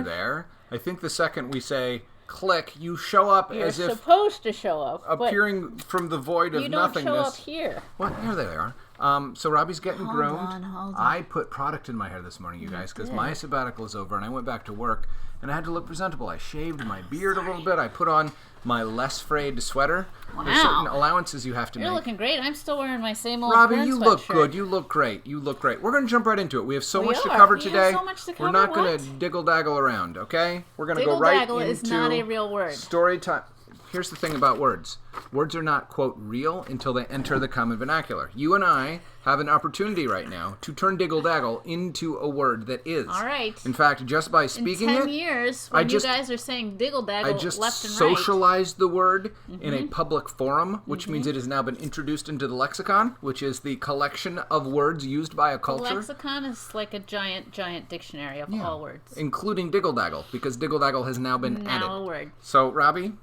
there. I think the second we say click, you show up as if... You're supposed to show up. Appearing from the void of nothingness. You don't show up here. Well, here they are. So Robbie's getting groomed. Hold on. I put product in my hair this morning, you guys, because my sabbatical is over and I went back to work and I had to look presentable. I shaved my beard a little bit. I put on my less frayed sweater. Wow. There's certain allowances you have to make. You're looking great. I'm still wearing my same old Robbie, Prince you look sweatshirt. good. You look great. You look great. We're going to jump right into it. We have so much to are. cover We today. have so much to cover. We're not going What? to diggle-daggle around, okay? We're going to go right into... Diggle-daggle is not a real word. Story time. Here's the thing about words. Words are not, quote, real until they enter the common vernacular. You and I have an opportunity right now to turn diggle-daggle into a word that is. All right. In fact, just by speaking in 10 it... years, when you guys are saying diggle-daggle I just left and socialized the word in a public forum, which means it has now been introduced into the lexicon, which is the collection of words used by a culture. The lexicon is like a giant dictionary of all words. Including diggle-daggle, because diggle-daggle has now been added. Now a word. So, Robbie...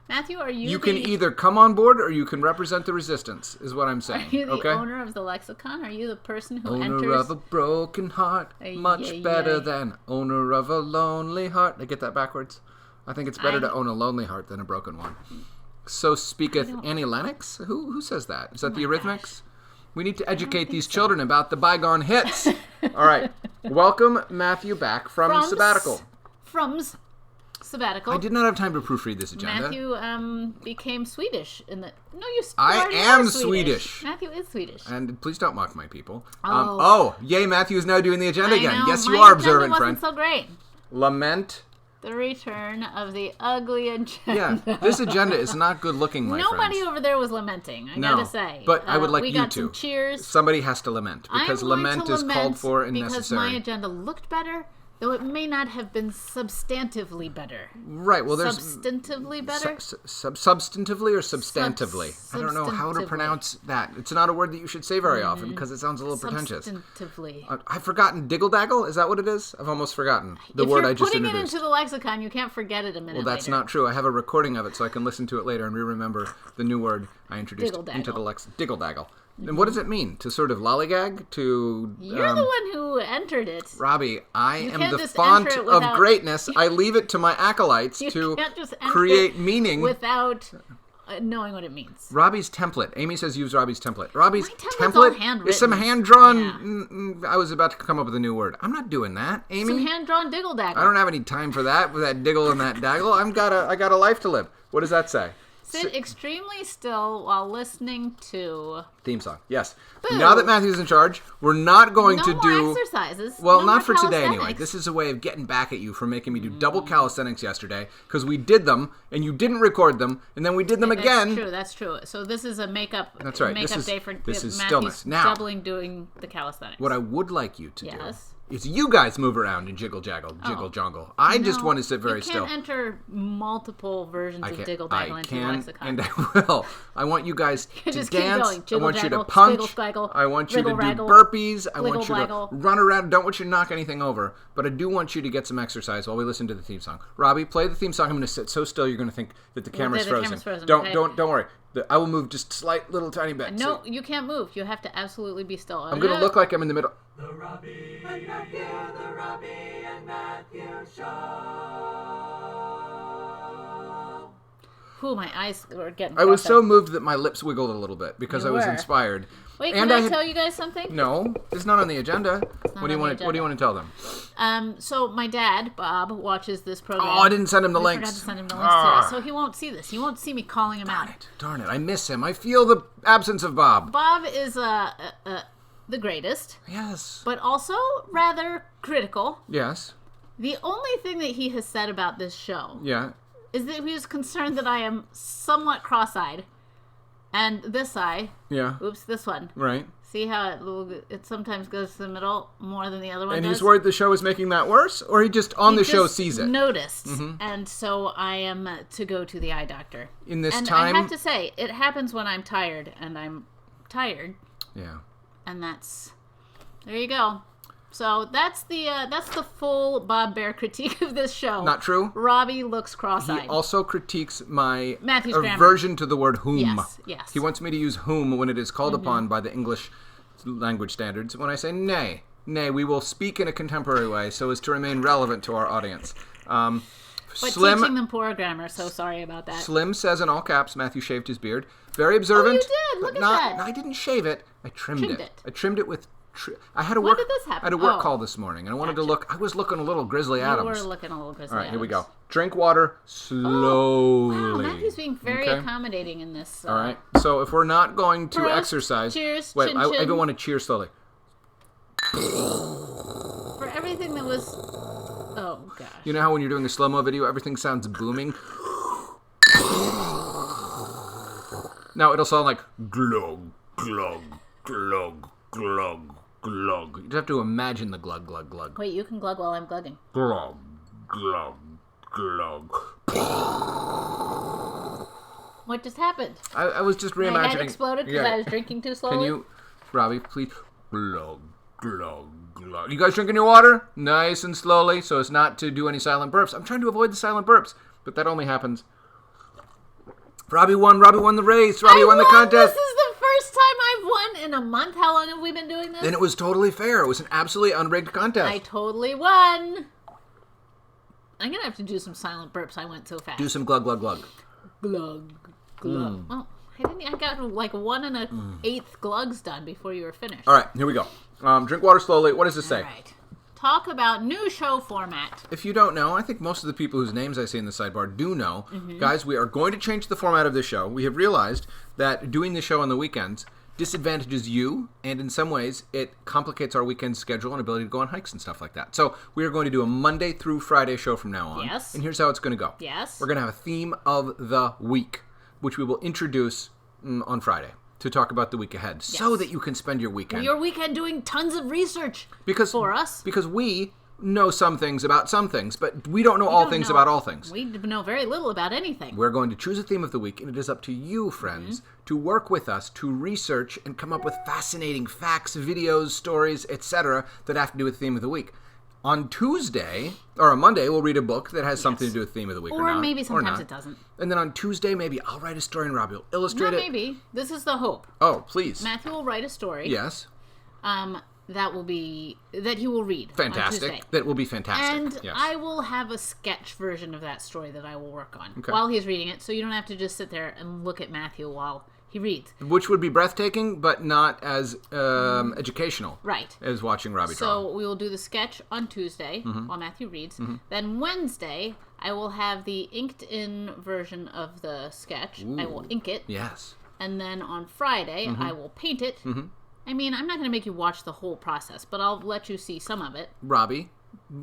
Matthew, are you You can either come on board or you can represent the resistance, is what I'm saying. Are you the okay? owner of the lexicon? Are you the person who owner enters... of a broken heart, much better than owner of a lonely heart. I get that backwards. I think it's better to own a lonely heart than a broken one. So speaketh Annie Lennox? Who says that? Is that the Eurythmics? Gosh. We need to educate these children about the bygone hits. All right. Welcome, Matthew, back from sabbatical. Sabbatical. I did not have time to proofread this agenda. Matthew became Swedish in the... No, you I am Swedish. Matthew is Swedish. And please don't mock my people. Oh. Yay, Matthew is now doing the agenda again. Know, yes, you are, observant My friend. agenda wasn't so great. Lament. The return of the ugly agenda. Yeah, this agenda is not good looking, my Nobody friends. over there was lamenting, I gotta say. But I would like we you got to. Some cheers. Somebody has to lament, because lament is called for and because necessary. my agenda looked better, though it may not have been substantively better. Right, well there's... Substantively better? Substantively or substantively? I don't know how to pronounce that. It's not a word that you should say very often, because it sounds a little pretentious. Substantively. I've forgotten diggle-daggle? Is that what it is? I've almost forgotten the word I just introduced. If you're putting it into the lexicon, you can't forget it a minute Well, that's not true. I have a recording of it, so I can listen to it later and re-remember the new word I introduced into the lexicon. Diggle-daggle. And what does it mean? To sort of lollygag? To You're the one who entered it. Robbie, I am the font of greatness. I leave it to my acolytes to create meaning without knowing what it means. Robbie's template. Amy says use Robbie's template. Robbie's template is some hand-drawn... Yeah. I was about to come up with a new word. I'm not doing that, Amy. Some hand-drawn diggle-daggle. I don't have any time for that, with that diggle and that daggle. I got a life to live. What does that say? Sit extremely still while listening to... Theme song, yes. Boo. Now that Matthew's in charge, we're not going to do... No more exercises. Well, not for today anyway. This is a way of getting back at you for making me do double calisthenics yesterday, because we did them, and you didn't record them, and then we did them again. That's true. So this is a makeup day for this is Matthew's stillness. Now, doubling doing the calisthenics. What I would like you to do is you guys move around and jiggle-jangle. I just want to sit very still. You can't enter multiple versions of diggle-daggle into the lexicon. And I will. I want you guys to just dance. Keep going. I want you to Jiggle, punch. squiggle, I want you to do raggle, burpees. I want you to blaggle. run around. Don't want you to knock anything over. But I do want you to get some exercise while we listen to the theme song. Robbie, play the theme song. I'm going to sit so still you're going to think that the camera's frozen. Don't worry. I will move just slight little tiny bit. No, you can't move. You have to absolutely be still. I'm going to look like I'm in the middle. The Robbie and Matthew Show. Ooh, my eyes were getting I was so moved that my lips wiggled a little bit because I was inspired. Wait, can I tell you guys something? No, it's not on the agenda. What do you want to tell them? So my dad, Bob, watches this program. Oh, I didn't send him the links. I forgot to send him the links to it, so he won't see this. He won't see me calling him out. Darn it! I miss him. I feel the absence of Bob. Bob is the greatest. Yes. But also rather critical. Yes. The only thing that he has said about this show. Yeah. Is that he was concerned that I am somewhat cross-eyed. And this eye. Yeah. Oops, this one. Right. See how it sometimes goes to the middle more than the other one and does? He's worried the show is making that worse? Or he just show sees it? Noticed. And so I am to go to the eye doctor. In this and time... I have to say, it happens when I'm tired. And I'm tired. Yeah. And that's... There you go. So that's the full Bob Bear critique of this show. Not true. Robbie looks cross-eyed. He also critiques my Matthew's aversion to the word whom. Yes. He wants me to use whom when it is called upon by the English language standards when I say nay. Nay, we will speak in a contemporary way so as to remain relevant to our audience. But Slim, teaching them poor grammar, so sorry about that. Slim says in all caps, Matthew shaved his beard. Very observant. Oh, you did? Look but at that. I didn't shave it. I trimmed it. it. I trimmed it with... I had a When work, did this happen? I had a work Oh. call this morning, and I wanted to look... I was looking a little Grizzly You Adams. were looking a little Grizzly All right, here we Adams. go. Drink water slowly. Wow, Matthew's being very Okay. accommodating in this. All right. So if we're not going to Prost. exercise... Cheers. Wait, Chin, I chin. even want to cheer slowly. For everything that was... Oh, gosh. You know how when you're doing a slow-mo video, everything sounds booming? Now it'll sound like glug, glug, glug, glug, glug. You just have to imagine the glug, glug, glug. Wait, you can glug while I'm glugging. Glug, glug, glug. What just happened? I was just reimagining. My head exploded because I was drinking too slowly? Can you, Robbie, please? Glug, glug, glug. You guys drinking your water? Nice and slowly, so as not to do any silent burps. I'm trying to avoid the silent burps, but that only happens. Robbie won the race. Robbie won the contest. This is the first time I've won in a month. How long have we been doing this? And it was totally fair. It was an absolutely unrigged contest. I totally won. I'm going to have to do some silent burps. I went so fast. Do some glug, glug, glug. Glug, glug. Oh, I got like 1 1/8 glugs done before you were finished. All right, here we go. Drink water slowly. What does this say? All right. Talk about new show format. If you don't know, I think most of the people whose names I see in the sidebar do know. Mm-hmm. Guys, we are going to change the format of this show. We have realized that doing the show on the weekends disadvantages you, and in some ways, it complicates our weekend schedule and ability to go on hikes and stuff like that. So we are going to do a Monday through Friday show from now on. Yes. And here's how it's going to go. Yes. We're going to have a theme of the week, which we will introduce on Friday to talk about the week ahead, so that you can spend your weekend. Your weekend doing tons of research for us. Because we know some things about some things, but we don't know all things about all things. We know very little about anything. We're going to choose a theme of the week, and it is up to you, friends, to work with us to research and come up with fascinating facts, videos, stories, etc. that have to do with the theme of the week. On Tuesday, or on Monday, we'll read a book that has something to do with the theme of the week or not. Or maybe sometimes not. it doesn't. And then on Tuesday, maybe I'll write a story and Robbie will illustrate No, it. maybe. This is the hope. Oh, please. Matthew will write a story. Yes. That he will read. Fantastic. On Tuesday. That will be fantastic. And yes. I will have a sketch version of that story that I will work on Okay. while he's reading it, so you don't have to just sit there and look at Matthew while he reads. Which would be breathtaking, but not as educational Right. as watching Robbie draw. So we will do the sketch on Tuesday while Matthew reads. Then Wednesday, I will have the inked-in version of the sketch. I will ink it. Yes. And then on Friday, I will paint it. I mean, I'm not going to make you watch the whole process, but I'll let you see some of it. Robbie,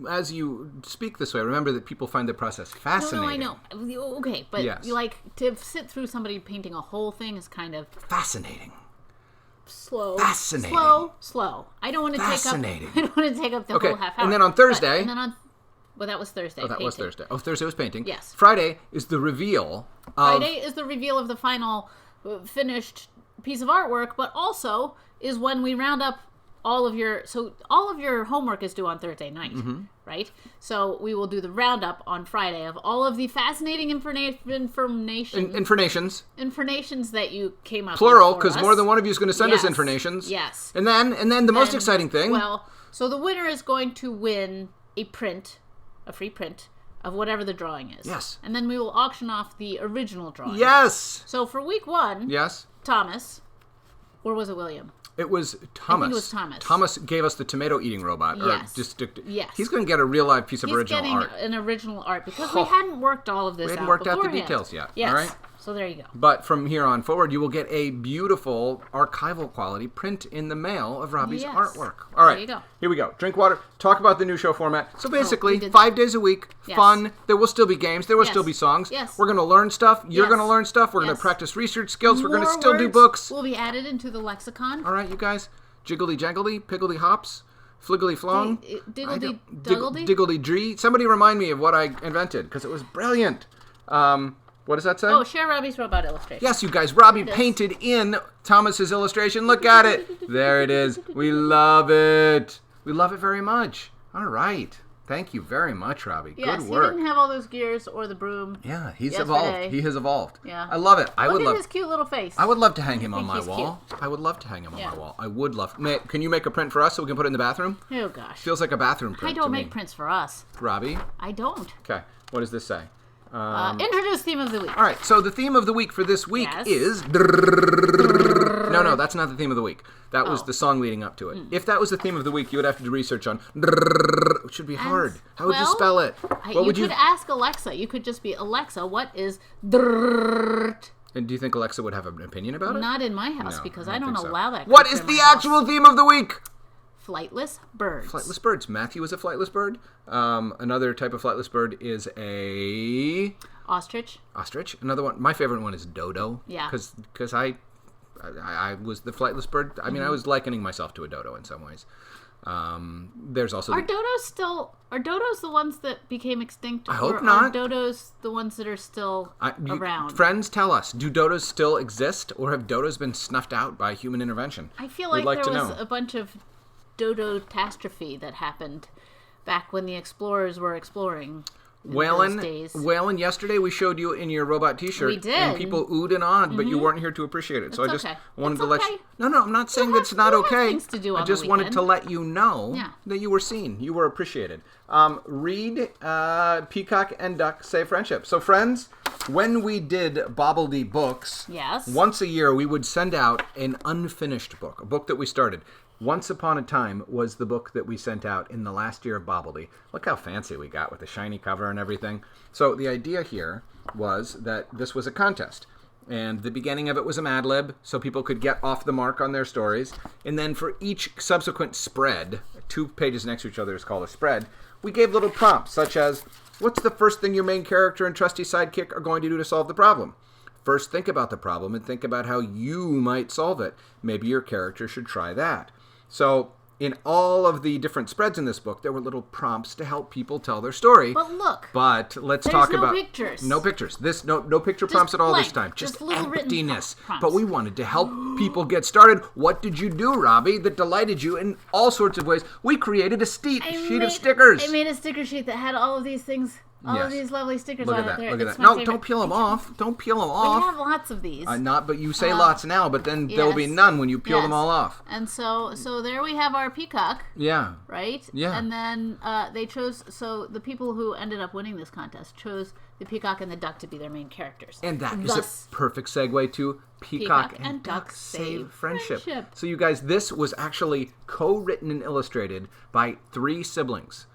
as you speak this way, remember that people find the process fascinating. No, I know. Okay, but Yes. you like to sit through somebody painting a whole thing is kind of Fascinating. slow. Fascinating. Slow. I don't want to Fascinating. take up. I don't want to take up the whole half hour. And then on Thursday. And then on. Well, that was Thursday. Oh, that was painting. Thursday. Oh, Thursday was painting. Yes. Friday is the reveal of... Friday is the reveal of the final finished piece of artwork, but also is when we round up all of your homework is due on Thursday night, right? So we will do the roundup on Friday of all of the fascinating informations that you came up Plural, with. because more than one of you is going to send us informations. Yes. And then the most exciting thing... Well, so the winner is going to win a free print of whatever the drawing is. Yes. And then we will auction off the original drawing. Yes! So for week 1, Yes? Thomas, or was it William? It was Thomas. I think it was Thomas. Thomas gave us the tomato-eating robot. Yes. Yes. He's going to get a real live piece of original art. He's getting an original art because we hadn't worked all of this out. We hadn't worked out the beforehand. details yet. Yes. All right? So there you go. But from here on forward, you will get a beautiful archival quality print in the mail of Robbie's artwork. All right. There you go. Here we go. Drink water. Talk about the new show format. So basically, we did 5 days a week, Yes. fun. There will still be games. There will still be songs. Yes. We're going to learn stuff. You're Yes. going to learn stuff. We're going Yes. to practice research skills. We're going to More still do words books. will be added into the lexicon. All right, you guys. Jiggly jaggly, piggly hops, fliggly flong. Diggledy duggledy? Diggledy dree. Somebody remind me of what I invented, because it was brilliant. What does that say? Oh, share Robbie's robot illustration. Yes, you guys. Robbie painted in Thomas's illustration. Look at it. There it is. We love it. We love it very much. All right. Thank you very much, Robbie. Yes, Good work. He didn't have all those gears or the broom. Yeah, he's yesterday. evolved. He has evolved. Yeah. I love it. Look at his cute little face. I would love to hang him on think my he's wall. I would love to hang him on Yeah. my wall. I would love. Can you make a print for us so we can put it in the bathroom? Oh, gosh. Feels like a bathroom print. I don't to make me. prints for us. Robbie. I don't. Okay. What does this say? Introduce theme of the week. All right. So the theme of the week for this week Yes. is. No, that's not the theme of the week. That was the song leading up to it. If that was the theme of the week, you would have to do research on. It should be hard. How would you spell it? What would you could ask Alexa. You could just be, Alexa, what is drrrt? And do you think Alexa would have an opinion about it? Not in my house No, because I I don't don't think so. allow that. What creature is in the my house. actual theme of the week? Flightless birds. Flightless birds. Matthew is a flightless bird. Another type of flightless bird is a Ostrich. ostrich. Another one. My favorite one is dodo. Yeah. Because I was the flightless bird. I mean, I was likening myself to a dodo in some ways. There's also Are dodos the ones that became extinct? I hope or not. Are dodos the ones that are still around? Friends, tell us: do dodos still exist, or have dodos been snuffed out by human intervention? I feel We'd like there to was know. a bunch of dodo-tastrophe that happened back when the explorers were exploring. In those days. Waylon, yesterday we showed you in your robot T-shirt. We did. And people oohed and awed, but you weren't here to appreciate it. So I It's just okay. wanted It's to let okay. you... No, I'm not saying that's not you'll have okay. things to do I on just the wanted to weekend. let you know Yeah. that you were seen. You were appreciated. Read Peacock and Duck Save Friendship. So friends, when we did Bobbledy Books, Yes. once a year we would send out an unfinished book, a book that we started. Once Upon a Time was the book that we sent out in the last year of Bobbledy. Look how fancy we got with the shiny cover and everything. So the idea here was that this was a contest. And the beginning of it was a Mad Lib, so people could get off the mark on their stories. And then for each subsequent spread, 2 pages next to each other is called a spread, we gave little prompts, such as, what's the first thing your main character and trusty sidekick are going to do to solve the problem? First, think about the problem and think about how you might solve it. Maybe your character should try that. So, in all of the different spreads in this book, there were little prompts to help people tell their story. But look. But let's There's talk no about pictures. No pictures. No picture prompts at all blank. this time. Just Just little written emptiness. prompts. But we wanted to help people get started. What did you do, Robbie, that delighted you in all sorts of ways? We created a sheet of stickers. I made a sticker sheet that had all of these things, all of Yes. these lovely stickers Look on at that. it. Look at It's that. my No, favorite. don't peel them off. Don't peel them We off. have lots of these. But you say lots now, but then there will be yes. none when you peel them Yes. all off. And so there we have our peacock, Yeah. right? Yeah. And then they chose, so the people who ended up winning this contest chose the peacock and the duck to be their main characters. And that is Thus, a perfect segue to Peacock and Duck Save Friendship. So you guys, this was actually co-written and illustrated by 3 siblings.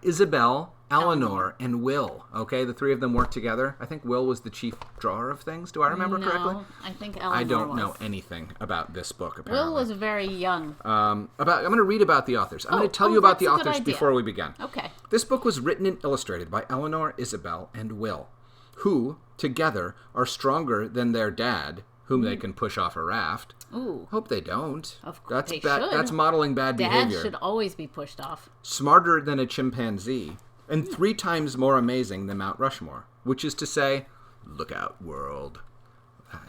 Isabel, Eleanor, and Will. Okay, the 3 of them worked together. I think Will was the chief drawer of things. Do I remember correctly? No, I think Eleanor I don't was. know anything about this book, apparently. Will was very young. I'm going to read about the authors. I'm going to tell you about that's the a good authors idea. before we begin. Okay. This book was written and illustrated by Eleanor, Isabel, and Will, who, together, are stronger than their dad, whom they can push off a raft. Ooh. Hope they don't. Of course they bad. should. That's modeling bad Dad behavior. should always be pushed off. Smarter than a chimpanzee, and 3 times more amazing than Mount Rushmore, which is to say, look out, world.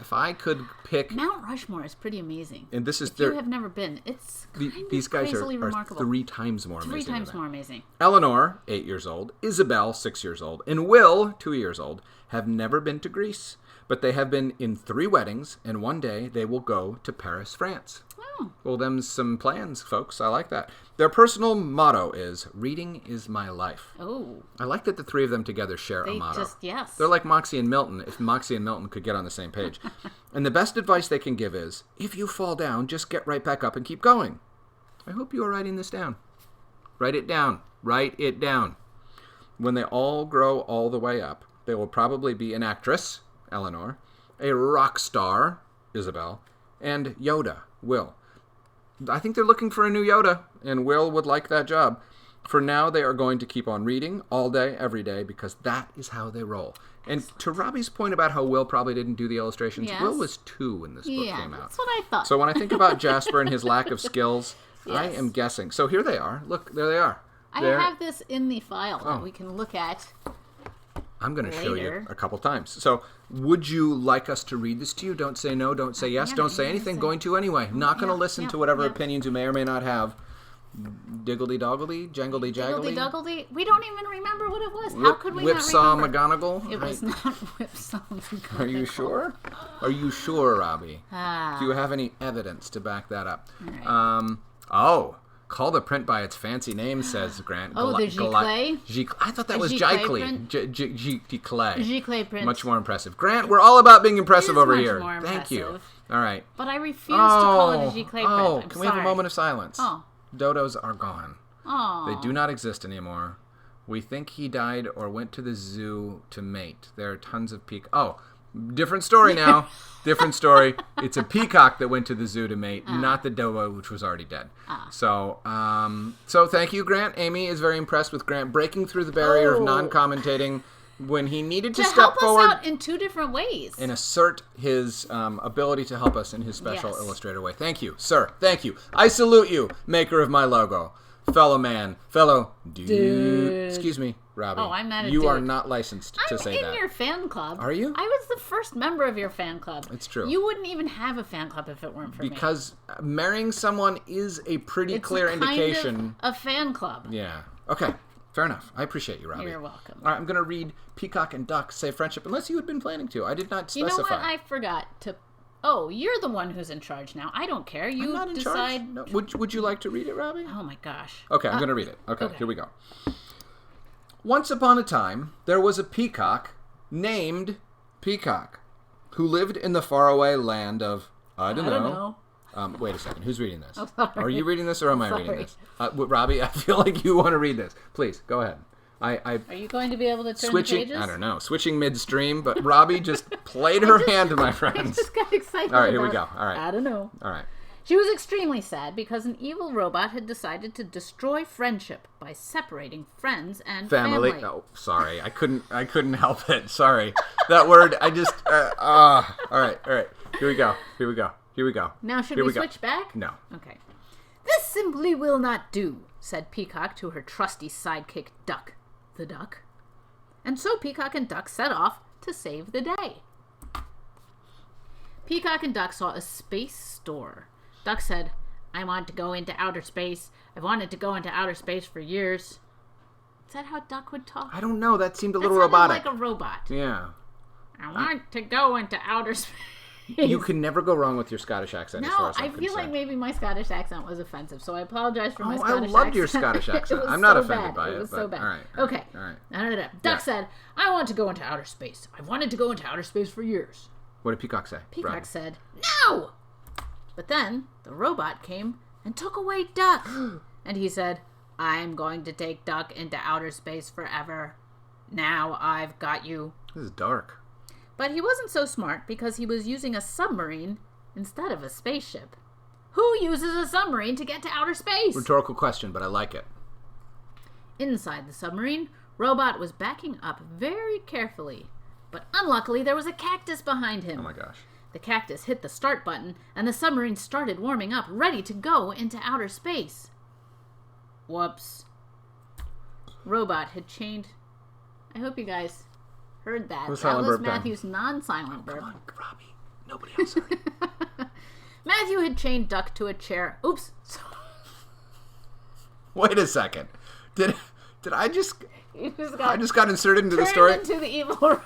If I could pick... Mount Rushmore is pretty amazing. And this is if you have never been, it's kind these of guys crazily are remarkable. 3 times more 3 amazing. times than more that. amazing. Eleanor, 8 years old, Isabel, 6 years old, and Will, 2 years old, have never been to Greece, but they have been in 3 weddings, and one day they will go to Paris, France. Oh. Well, them's some plans, folks. I like that. Their personal motto is, reading is my life. Oh. I like that the 3 of them together share a They motto. just, yes. They're like Moxie and Milton, if Moxie and Milton could get on the same page. And the best advice they can give is, if you fall down, just get right back up and keep going. I hope you are writing this down. Write it down. Write it down. When they all grow all the way up, they will probably be an actress, Eleanor, a rock star, Isabel, and Yoda, Will. I think they're looking for a new Yoda, and Will would like that job. For now, they are going to keep on reading all day, every day, because that is how they roll. And to Robbie's point about how Will probably didn't do the illustrations, Yes. Will was 2 when this book Yeah, came out. that's what I thought. So when I think about Jasper and his lack of skills, I Yes. am guessing. So here they are. Look, there they are. I There- have this in the file Oh. that we can look at. I'm going to show you later. a couple times. So would you like us to read this to you? Don't say no. Don't say yes. Yeah, Don't say yeah, anything. say- Going to anyway. Not going to listen to whatever opinions you may or may not have. Diggledy Doggledy? Jangledy Jaggly? Diggledy-doggledy? We don't even remember what it was. How could we Whipsaw not remember? McGonagall? It was not Whipsaw McGonagall. Are you sure? Are you sure, Robbie? Ah. Do you have any evidence to back that up? Right. Call the print by its fancy name, says Grant. The Giclée? I thought that was Giclée Giclée. Giclée. Giclée print. Much more impressive. Grant, we're all about being impressive It is over much here. more Thank you. impressive. All right. But I refuse to call it a Giclée print. I'm Can we have a moment of silence? Oh. Dodos are gone. Oh. They do not exist anymore. We think he died or went to the zoo to mate. There are tons of different story now. Different story. It's a peacock that went to the zoo to mate, not the dodo, which was already dead. So thank you, Grant. Amy is very impressed with Grant breaking through the barrier of non-commentating when he needed to step forward. To help us out in two different ways. And assert his ability to help us in his special illustrator way. Thank you, sir. Thank you. I salute you, maker of my logo. Fellow dude. Excuse me, Robbie. Oh, I'm not a You dude. are not licensed to say that. I'm in your fan club. Are you? I was the first member of your fan club. It's true. You wouldn't even have a fan club if it weren't for me. Because marrying someone is a pretty clear indication. Kind of a fan club. Yeah. Okay. Fair enough. I appreciate you, Robbie. You're welcome. All right, I'm going to read Peacock and Duck Save Friendship, unless you had been planning to. I did not specify. You know what? I forgot to... Oh, you're the one who's in charge now. I don't care. You I'm not in decide... charge. No. Would you like to read it, Robbie? Oh, my gosh. Okay, I'm going to read it. Okay, here we go. Once upon a time, there was a peacock named Peacock who lived in the faraway land of... I don't know. Wait a second. Who's reading this? Are you reading this or am I reading this? Robbie, I feel like you want to read this. Please, go ahead. Are you going to be able to turn the pages? I don't know. Switching midstream, but Robbie just played her hand, my friends. I just got excited. All right, here we go. All right. I don't know. All right. She was extremely sad because an evil robot had decided to destroy friendship by separating friends and family. Oh, sorry. I couldn't help it. Sorry. That word, I just... all right. Here we go. Now, should we switch back? No. Okay. This simply will not do, said Peacock to her trusty sidekick, Duck. The duck. And so Peacock and Duck set off to save the day. Peacock and Duck saw a space store. Duck said, I want to go into outer space. I've wanted to go into outer space for years. Is that how Duck would talk? I don't know. That seemed a little sounded robotic. like a robot. Yeah. I want to go into outer space. You can never go wrong with your Scottish accent. No, as far as I I'm feel like concerned. maybe my Scottish accent was offensive, so I apologize for my Scottish accent. I loved your Scottish accent. I'm not offended by it. It was so bad. All right. Okay. All right. Duck said, I want to go into outer space. I've wanted to go into outer space for years. What did Peacock say? Peacock said, no! But then the robot came and took away Duck. And he said, I'm going to take Duck into outer space forever. Now I've got you. This is dark. But he wasn't so smart because he was using a submarine instead of a spaceship. Who uses a submarine to get to outer space? Rhetorical question, but I like it. Inside the submarine, Robot was backing up very carefully. But unluckily, there was a cactus behind him. Oh my gosh. The cactus hit the start button, and the submarine started warming up, ready to go into outer space. Whoops. Robot had chained... I hope you guys heard that. That was Matthew's non-silent burp. Come on, Robbie. Nobody else heard it. Matthew had chained Duck to a chair. Oops. Wait a second. Did I just... I just got inserted into the story? Into the evil...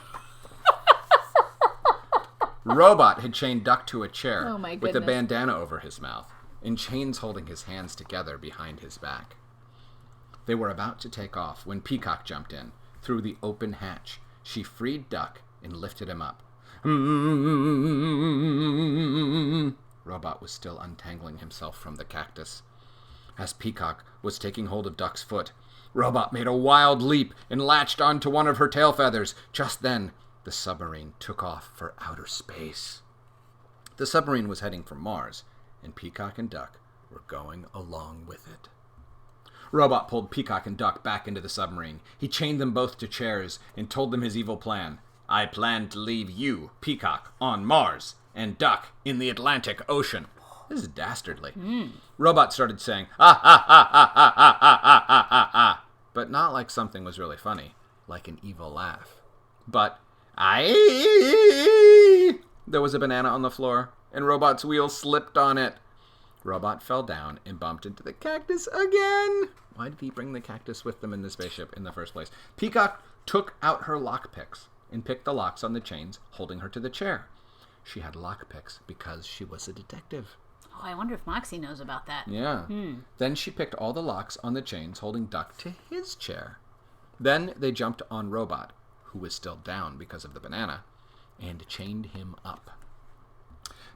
Robot had chained Duck to a chair with a goodness. bandana over his mouth, in chains holding his hands together behind his back. They were about to take off when Peacock jumped in. Through the open hatch, she freed Duck and lifted him up. Robot was still untangling himself from the cactus. As Peacock was taking hold of Duck's foot, Robot made a wild leap and latched onto one of her tail feathers. Just then, the submarine took off for outer space. The submarine was heading for Mars, and Peacock and Duck were going along with it. Robot pulled Peacock and Duck back into the submarine. He chained them both to chairs and told them his evil plan. I plan to leave you, Peacock, on Mars, and Duck in the Atlantic Ocean. This is dastardly. Robot started saying, ah, ah, ah, ah, ah, ah, ah, ah, ah, ah, ah, but not like something was really funny, like an evil laugh. But, there was a banana on the floor, and Robot's wheel slipped on it. Robot fell down and bumped into the cactus again. Why did he bring the cactus with them in the spaceship in the first place? Peacock took out her lockpicks and picked the locks on the chains, holding her to the chair. She had lockpicks because she was a detective. Oh, I wonder if Moxie knows about that. Yeah. Then she picked all the locks on the chains, holding Duck to his chair. Then they jumped on Robot, who was still down because of the banana, and chained him up.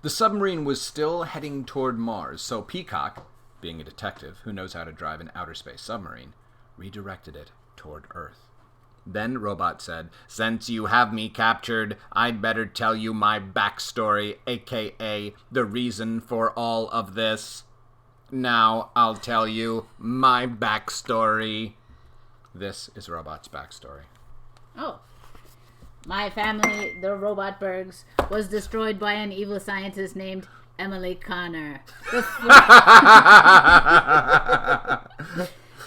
The submarine was still heading toward Mars, so Peacock, being a detective who knows how to drive an outer space submarine, redirected it toward Earth. Then Robot said, "Since you have me captured, I'd better tell you my backstory, aka the reason for all of this. Now I'll tell you my backstory." This is Robot's backstory. Oh. My family, the Robotbergs, was destroyed by an evil scientist named Emily Connor.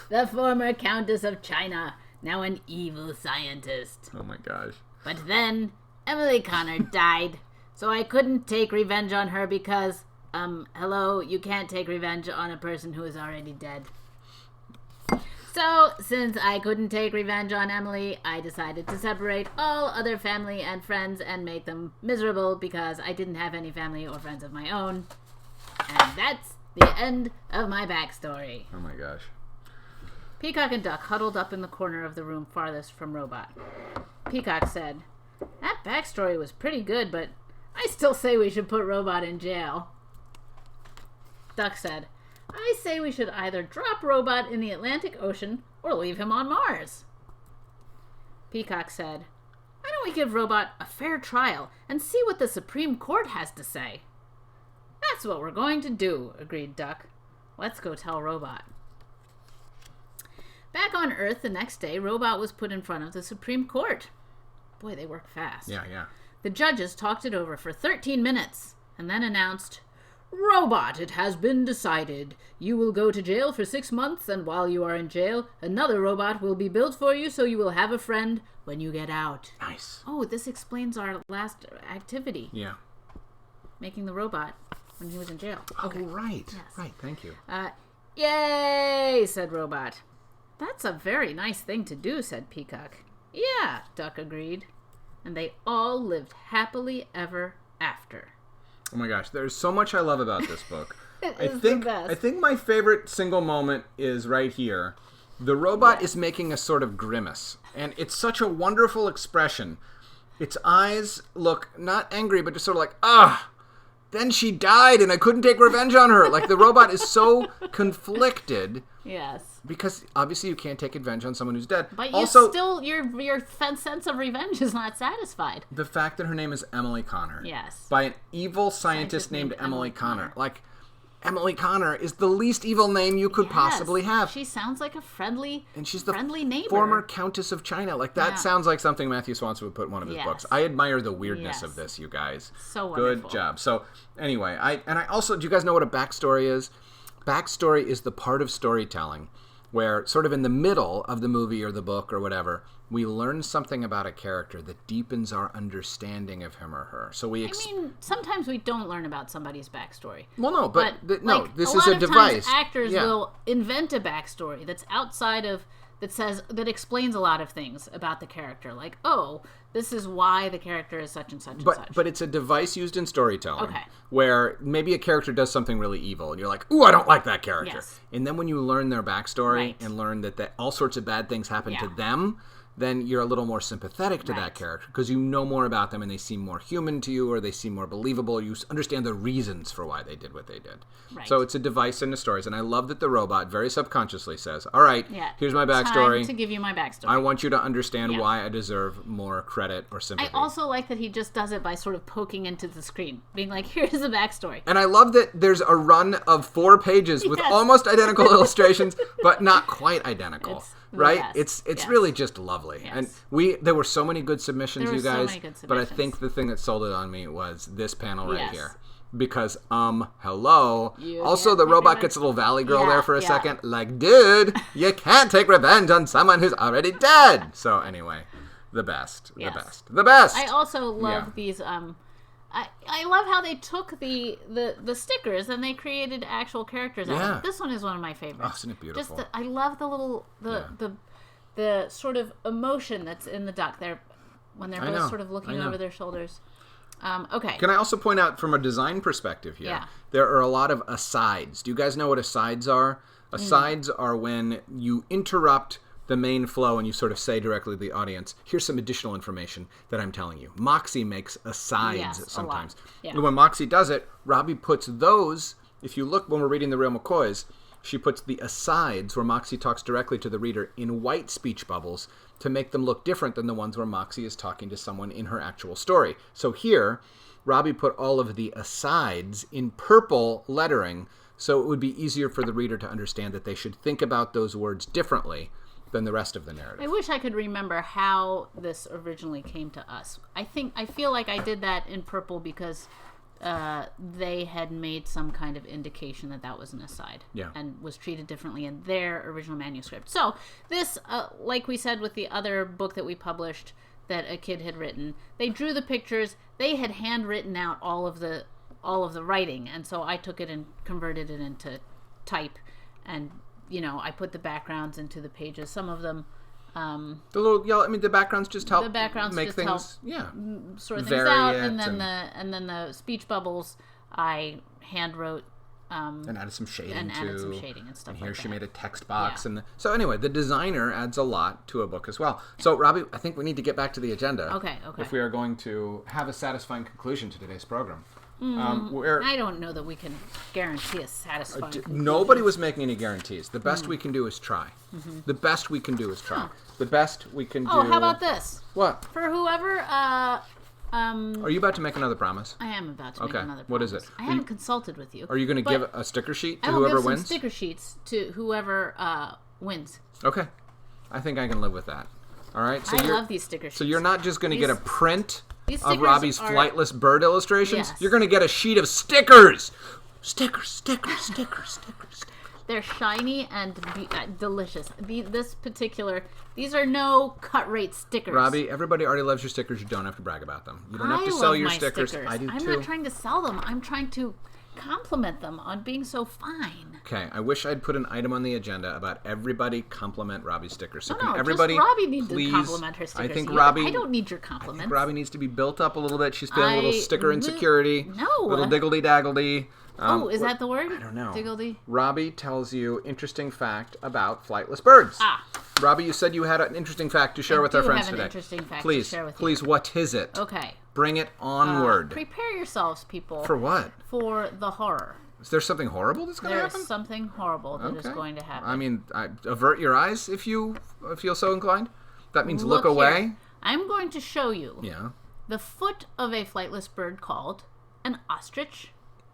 The former Countess of China, now an evil scientist. Oh my gosh. But then Emily Connor died, so I couldn't take revenge on her because, hello, you can't take revenge on a person who is already dead. So, since I couldn't take revenge on Emily, I decided to separate all other family and friends and make them miserable because I didn't have any family or friends of my own. And that's the end of my backstory. Oh my gosh. Peacock and Duck huddled up in the corner of the room farthest from Robot. Peacock said, "That backstory was pretty good, but I still say we should put Robot in jail." Duck said, "I say we should either drop Robot in the Atlantic Ocean or leave him on Mars." Peacock said, "Why don't we give Robot a fair trial and see what the Supreme Court has to say?" "That's what we're going to do," agreed Duck. "Let's go tell Robot." Back on Earth the next day, Robot was put in front of the Supreme Court. Boy, they work fast. Yeah. The judges talked it over for 13 minutes and then announced, "Robot, it has been decided. You will go to jail for 6 months, and while you are in jail, another robot will be built for you so you will have a friend when you get out." Nice. Oh, this explains our last activity. Yeah. Making the robot when he was in jail. Okay. Oh, right. Yes. Right, thank you. Yay, said Robot. "That's a very nice thing to do," said Peacock. "Yeah," Duck agreed. And they all lived happily ever after. Oh my gosh, there's so much I love about this book. The best. I think my favorite single moment is right here. The robot is making a sort of grimace, and it's such a wonderful expression. Its eyes look not angry, but just sort of like, then she died and I couldn't take revenge on her. Like, the robot is so conflicted. Yes. Because obviously you can't take revenge on someone who's dead. But also, your sense of revenge is not satisfied. the fact that her name is Emily Connor. Yes. By an evil scientist named Emily Connor. Like, Emily Connor is the least evil name you could possibly have. She sounds like a friendly And she's neighbor. the former Countess of China. Like, that sounds like something Matthew Swanson would put in one of his books. I admire the weirdness of this, you guys. So wonderful. Good job. So, anyway, I also, do you guys know what a backstory is? Backstory is the part of storytelling where, sort of in the middle of the movie or the book or whatever, we learn something about a character that deepens our understanding of him or her. So sometimes we don't learn about somebody's backstory. Well, no, but this is a a device. Times actors will invent a backstory that's outside of that explains a lot of things about the character. Like, oh, this is why the character is such and such and such. But it's a device used in storytelling. Okay. Where maybe a character does something really evil, and you're like, ooh, I don't like that character. Yes. And then when you learn their backstory and learn that all sorts of bad things happen to them, then you're a little more sympathetic to that character because you know more about them and they seem more human to you or they seem more believable. You understand the reasons for why they did what they did. Right. So it's a device in the stories. And I love that the robot very subconsciously says, all right, here's my backstory. Time to give you my backstory. I want you to understand why I deserve more credit or sympathy. I also like that he just does it by sort of poking into the screen, being like, here's the backstory. And I love that there's a run of 4 pages with almost identical illustrations, but not quite identical. Right? It's really just lovely. Yes. And there were so many good submissions, you guys. But I think the thing that sold it on me was this panel right here. Because, hello. Also, the robot gets a little Valley Girl there for a second. Like, dude, you can't take revenge on someone who's already dead. So, anyway, the best. The best. I also love these I love how they took the stickers and they created actual characters. Yeah. This one is one of my favorites. Oh, isn't it beautiful? I love the little the sort of emotion that's in the duck there when they're both sort of looking over their shoulders. Okay. Can I also point out from a design perspective here? Yeah. There are a lot of asides. Do you guys know what asides are? Asides are when you interrupt the main flow and you sort of say directly to the audience, here's some additional information that I'm telling you. Moxie makes asides sometimes. Yeah. And when Moxie does it, Robbie puts those, if you look when we're reading The Real McCoys, she puts the asides where Moxie talks directly to the reader in white speech bubbles to make them look different than the ones where Moxie is talking to someone in her actual story. So here, Robbie put all of the asides in purple lettering so it would be easier for the reader to understand that they should think about those words differently than the rest of the narrative. I wish I could remember how this originally came to us. I feel like I did that in purple because they had made some kind of indication that was an aside and was treated differently in their original manuscript. So this, like we said with the other book that we published that a kid had written, they drew the pictures, they had handwritten out all of the writing, and so I took it and converted it into type, and I put the backgrounds into the pages. Some of them, the little yellow. I mean, the backgrounds just help. The backgrounds make just things, help sort things vary out, it and then the speech bubbles I hand wrote. And added some shading and too. Added some shading and stuff and here like she that. made a text box, so anyway, the designer adds a lot to a book as well. So Robbie, I think we need to get back to the agenda. Okay. If we are going to have a satisfying conclusion to today's program. I don't know that we can guarantee a satisfying conclusion. Nobody was making any guarantees. The best we can do is try. Mm-hmm. The best we can do is try. The best we can do. Oh, how about this? What? For whoever. Are you about to make another promise? I am about to make another promise. What is it? I haven't consulted with you. Are you going to give a sticker sheet to I will whoever give some wins? Sticker sheets to whoever wins. Okay. I think I can live with that. All right. So I love these sticker sheets. So you're not just going to get a print of Robbie's flightless bird illustrations? Yes. You're going to get a sheet of stickers. Stickers. They're shiny and delicious. These are no cut rate stickers. Robbie, everybody already loves your stickers. You don't have to brag about them. You don't have to sell your stickers. I do too. I'm not trying to sell them. I'm trying to compliment them on being so fine. Okay, I wish I'd put an item on the agenda about everybody compliment Robbie's stickers. So No, everybody just Robbie needs please, to compliment her stickers. I think Robbie. I don't need your compliments. I think Robbie needs to be built up a little bit. She's feeling a little sticker insecurity. No. Little diggledy daggledy. Is that the word? I don't know. Diggledy? Robbie tells you interesting fact about flightless birds. Robbie, you said you had an interesting fact to share with our friends today. Interesting fact to share with you. Please, what is it? Okay. Bring it onward. Prepare yourselves, people. For what? For the horror. Is there something horrible that's going to happen? There's something horrible that is going to happen. I mean, avert your eyes if you feel so inclined. That means look away. Here. I'm going to show you Yeah. the foot of a flightless bird called an ostrich.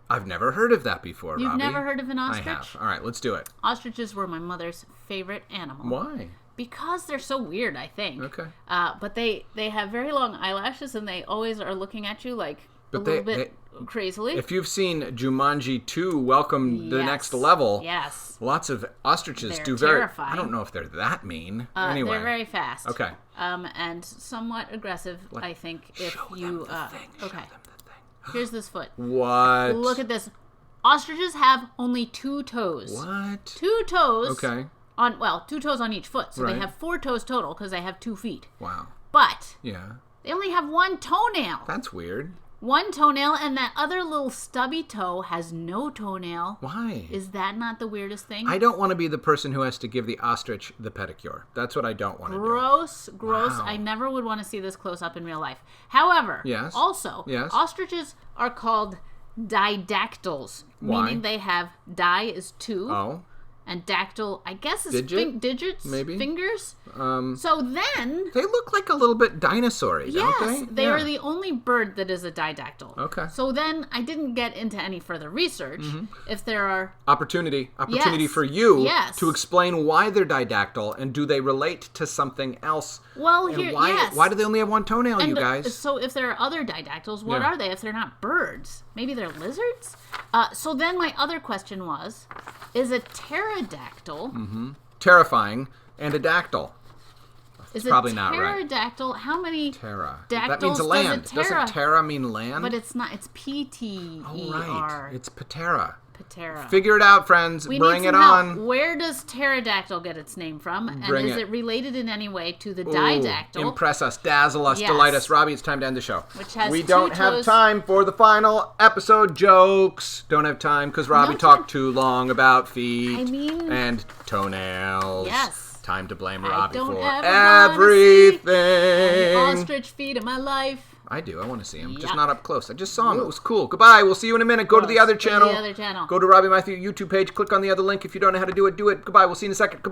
I've never heard of that before, You've Robbie. never heard of an ostrich? I have. All right, let's do it. Ostriches were my mother's favorite animal. Why? Because they're so weird, I think. Okay. But they have very long eyelashes, and they always are looking at you like a little bit crazily. If you've seen Jumanji 2, Welcome to the Next Level, yes, lots of ostriches they're do terrifying. I don't know if they're that mean. Anyway. They're very fast. Okay. And somewhat aggressive, I think, if you... okay. Here's this foot. What? Look at this. Ostriches have only 2 toes. What? 2 toes. Okay. 2 toes on each foot. So Right. they have 4 toes total because they have 2 feet. Wow. But Yeah. they only have 1 toenail. That's weird. 1 toenail, and that other little stubby toe has no toenail. Why? Is that not the weirdest thing? I don't want to be the person who has to give the ostrich the pedicure. That's what I don't want to do. Gross. Wow. I never would want to see this close up in real life. However, Yes. also, Yes. ostriches are called didactyls, Why? meaning they have di is 2. Oh. And dactyl, I guess, is digits, Maybe. fingers. So then, They look like a little bit dinosaur-y, yes, don't they Yeah. are the only bird that is a didactyl. Okay. So then, I didn't get into any further research. If there are Opportunity Yes. for you Yes. to explain why they're didactyl and do they relate to something else? Well, And here, why, yes. why do they only have 1 toenail, you guys? So if there are other didactyls, what Yeah. are they if they're not birds? Maybe they're lizards? So then my other question was, is a pterodactyl... Terrifying. And a dactyl. Is probably it not right. pterodactyl? How many Terra. dactyls That means land. does a Doesn't terra mean land? But it's not. It's P-T-E-R. Oh, right. It's patera. Patera. Figure it out, friends. We Bring need it some help. on. Where does pterodactyl get its name from? And Bring is it. it related in any way to the Ooh, didactyl? impress us, dazzle us, Yes. delight us. Robbie, it's time to end the show. Which has we two don't have toes. time for the final episode jokes. Don't have time because Robbie No talked time. too long about feet I mean- and toenails. Yes. Time to blame I Robbie don't for ever wanna see everything. ostrich feet in my life. I do. I want to see him. Just Yuck. not up close. I just saw him. It was cool. Goodbye. We'll see you in a minute. Go to the other channel. Go to the other channel. Go to Robbie Matthew YouTube page. Click on the other link. If you don't know how to do it, do it. Goodbye. We'll see you in a second. Goodbye.